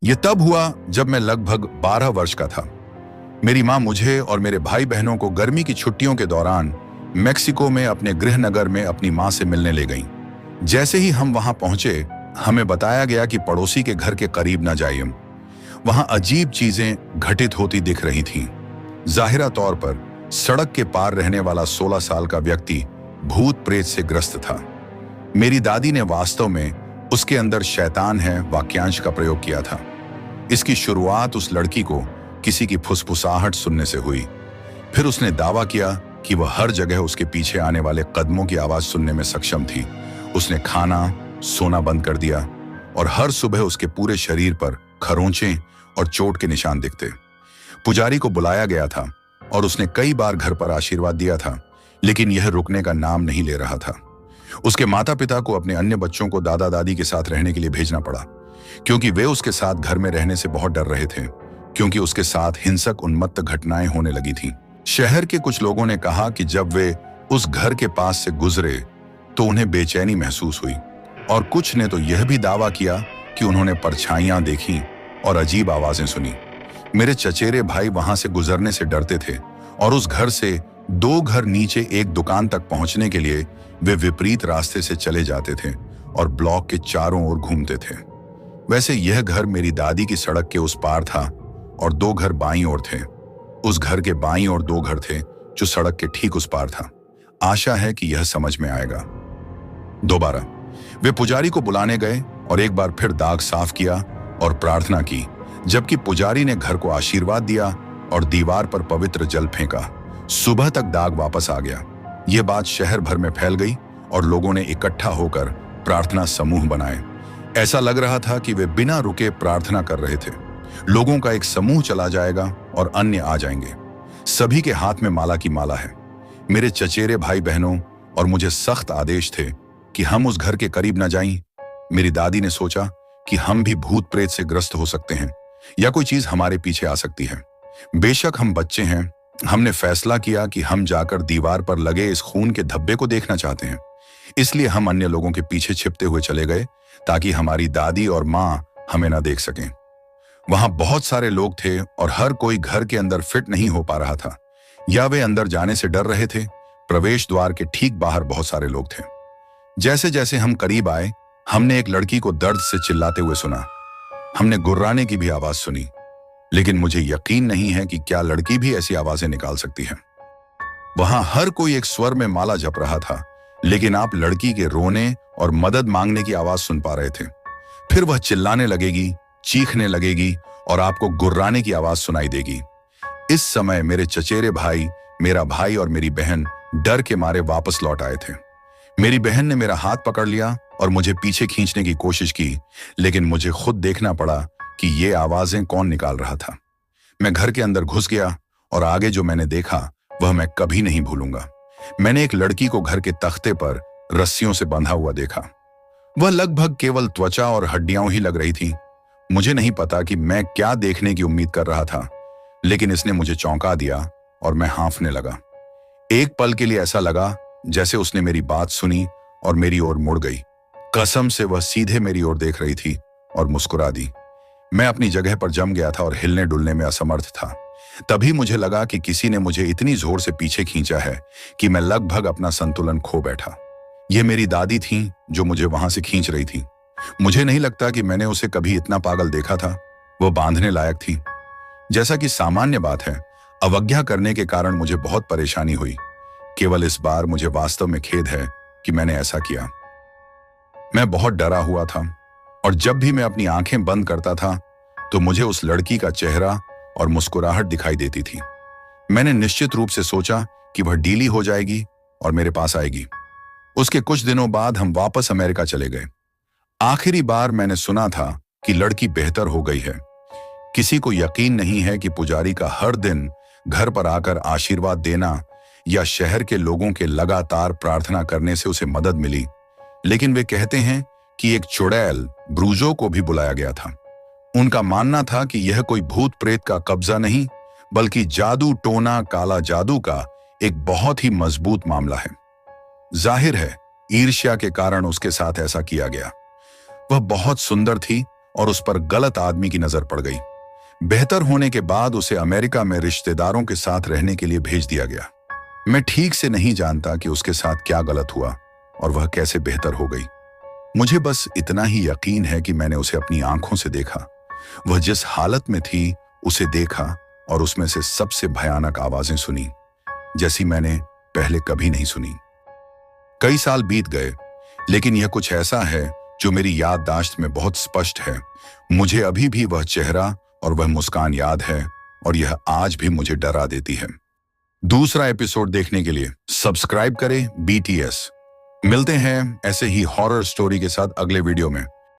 यह तब हुआ जब मैं लगभग 12 वर्ष का था। मेरी माँ मुझे और मेरे भाई बहनों को गर्मी की छुट्टियों के दौरान मेक्सिको में अपने गृहनगर में अपनी माँ से मिलने ले गईं। जैसे ही हम वहां पहुंचे, हमें बताया गया कि पड़ोसी के घर के करीब न जाइए। वहां अजीब चीजें घटित होती दिख रही थीं। जाहिरा तौर पर सड़क के पार रहने वाला 16 साल का व्यक्ति भूत प्रेत से ग्रस्त था। मेरी दादी ने वास्तव में उसके अंदर शैतान है वाक्यांश का प्रयोग किया था। इसकी शुरुआत उस लड़की को किसी की फुसफुसाहट सुनने से हुई। फिर उसने दावा किया कि वह हर जगह उसके पीछे आने वाले कदमों की आवाज सुनने में सक्षम थी। उसने खाना सोना बंद कर दिया और हर सुबह उसके पूरे शरीर पर खरोंचें और चोट के निशान दिखते। पुजारी को बुलाया गया था और उसने कई बार घर पर आशीर्वाद दिया था, लेकिन यह रुकने का नाम नहीं ले रहा था। उसके माता पिता को अपने अन्य बच्चों को दादा दादी के साथ रहने के लिए भेजना पड़ा, क्योंकि वे उसके साथ घर में रहने से बहुत डर रहे थे, क्योंकि उसके साथ हिंसक उन्मत्त घटनाएं होने लगी थीं। शहर के कुछ लोगों ने कहा कि जब वे उस घर के पास से गुजरे तो उन्हें बेचैनी महसूस हुई, और कुछ ने तो यह भी दावा किया कि उन्होंने परछाइयां देखी और अजीब आवाजें सुनी। मेरे चचेरे भाई वहां से गुजरने से डरते थे और उस घर से 2 घर नीचे एक दुकान तक पहुंचने के लिए वे विपरीत रास्ते से चले जाते थे और ब्लॉक के चारों ओर घूमते थे। वैसे यह घर मेरी दादी की सड़क के उस पार था और 2 घर बाईं ओर थे। उस घर के बाईं ओर 2 घर थे जो सड़क के ठीक उस पार था। आशा है कि यह समझ में आएगा। दोबारा वे पुजारी को बुलाने गए और एक बार फिर दाग साफ किया और प्रार्थना की, जबकि पुजारी ने घर को आशीर्वाद दिया और दीवार पर पवित्र जल फेंका। सुबह तक दाग वापस आ गया। यह बात शहर भर में फैल गई और लोगों ने इकट्ठा होकर प्रार्थना समूह बनाए। ऐसा लग रहा था कि वे बिना रुके प्रार्थना कर रहे थे। लोगों का एक समूह चला जाएगा और अन्य आ जाएंगे। सभी के हाथ में माला की माला है। मेरे चचेरे भाई बहनों और मुझे सख्त आदेश थे कि हम उस घर के करीब न जाएं। मेरी दादी ने सोचा कि हम भी भूत प्रेत से ग्रस्त हो सकते हैं या कोई चीज हमारे पीछे आ सकती है। बेशक हम बच्चे हैं, हमने फैसला किया कि हम जाकर दीवार पर लगे इस खून के धब्बे को देखना चाहते हैं। इसलिए हम अन्य लोगों के पीछे छिपते हुए चले गए ताकि हमारी दादी और माँ हमें न देख सकें। वहां बहुत सारे लोग थे और हर कोई घर के अंदर फिट नहीं हो पा रहा था, या वे अंदर जाने से डर रहे थे। प्रवेश द्वार के ठीक बाहर बहुत सारे लोग थे। जैसे जैसे हम करीब आए, हमने एक लड़की को दर्द से चिल्लाते हुए सुना। हमने गुर्राने की भी आवाज सुनी, लेकिन मुझे यकीन नहीं है कि क्या लड़की भी ऐसी आवाजें निकाल सकती है। वहां हर कोई एक स्वर में माला जप रहा था, लेकिन आप लड़की के रोने और मदद मांगने की आवाज सुन पा रहे थे। फिर वह चिल्लाने लगेगी, चीखने लगेगी और आपको गुर्राने की आवाज सुनाई देगी। इस समय मेरे चचेरे भाई, मेरा भाई और मेरी बहन डर के मारे वापस लौट आए थे। मेरी बहन ने मेरा हाथ पकड़ लिया और मुझे पीछे खींचने की कोशिश की, लेकिन मुझे खुद देखना पड़ा कि ये आवाजें कौन निकाल रहा था। मैं घर के अंदर घुस गया और आगे जो मैंने देखा वह मैं कभी नहीं भूलूंगा। मैंने एक लड़की को घर के तख्ते पर रस्सियों से बंधा हुआ देखा। वह लगभग केवल त्वचा और हड्डियां ही लग रही थी। मुझे नहीं पता कि मैं क्या देखने की उम्मीद कर रहा था, लेकिन इसने मुझे चौंका दिया और मैं हाँफने लगा। एक पल के लिए ऐसा लगा जैसे उसने मेरी बात सुनी और मेरी ओर मुड़ गई। कसम से वह सीधे मेरी ओर देख रही थी और मुस्कुरा दी। मैं अपनी जगह पर जम गया था और हिलने डुलने में असमर्थ था। तभी मुझे लगा कि किसी ने मुझे इतनी जोर से पीछे खींचा है कि मैं लगभग अपना संतुलन खो बैठा। यह मेरी दादी थी जो मुझे वहां से खींच रही थी। मुझे नहीं लगता कि मैंने उसे कभी इतना पागल देखा था। वह बांधने लायक थी। जैसा कि सामान्य बात है, अवज्ञा करने के कारण मुझे बहुत परेशानी हुई। केवल इस बार मुझे वास्तव में खेद है कि मैंने ऐसा किया। मैं बहुत डरा हुआ था और जब भी मैं अपनी आंखें बंद करता था तो मुझे उस लड़की का चेहरा और मुस्कुराहट दिखाई देती थी। मैंने निश्चित रूप से सोचा कि वह डीली हो जाएगी और मेरे पास आएगी। उसके कुछ दिनों बाद हम वापस अमेरिका चले गए। आखिरी बार मैंने सुना था कि लड़की बेहतर हो गई है। किसी को यकीन नहीं है कि पुजारी का हर दिन घर पर आकर आशीर्वाद देना या शहर के लोगों के लगातार प्रार्थना करने से उसे मदद मिली, लेकिन वे कहते हैं कि एक चुड़ैल ब्रूजो को भी बुलाया गया था। उनका मानना था कि यह कोई भूत प्रेत का कब्जा नहीं, बल्कि जादू टोना काला जादू का एक बहुत ही मजबूत मामला है। जाहिर है ईर्ष्या के कारण उसके साथ ऐसा किया गया। वह बहुत सुंदर थी और उस पर गलत आदमी की नजर पड़ गई। बेहतर होने के बाद उसे अमेरिका में रिश्तेदारों के साथ रहने के लिए भेज दिया गया। मैं ठीक से नहीं जानता कि उसके साथ क्या गलत हुआ और वह कैसे बेहतर हो गई। मुझे बस इतना ही यकीन है कि मैंने उसे अपनी आंखों से देखा। वह जिस हालत में थी उसे देखा और उसमें से सबसे भयानक आवाजें सुनी, जैसी मैंने पहले कभी नहीं सुनी। कई साल बीत गए, लेकिन यह कुछ ऐसा है जो मेरी याददाश्त में बहुत स्पष्ट है। मुझे अभी भी वह चेहरा और वह मुस्कान याद है और यह आज भी मुझे डरा देती है। दूसरा एपिसोड देखने के लिए सब्सक्राइब करें BTS। मिलते हैं ऐसे ही हॉरर स्टोरी के साथ अगले वीडियो में।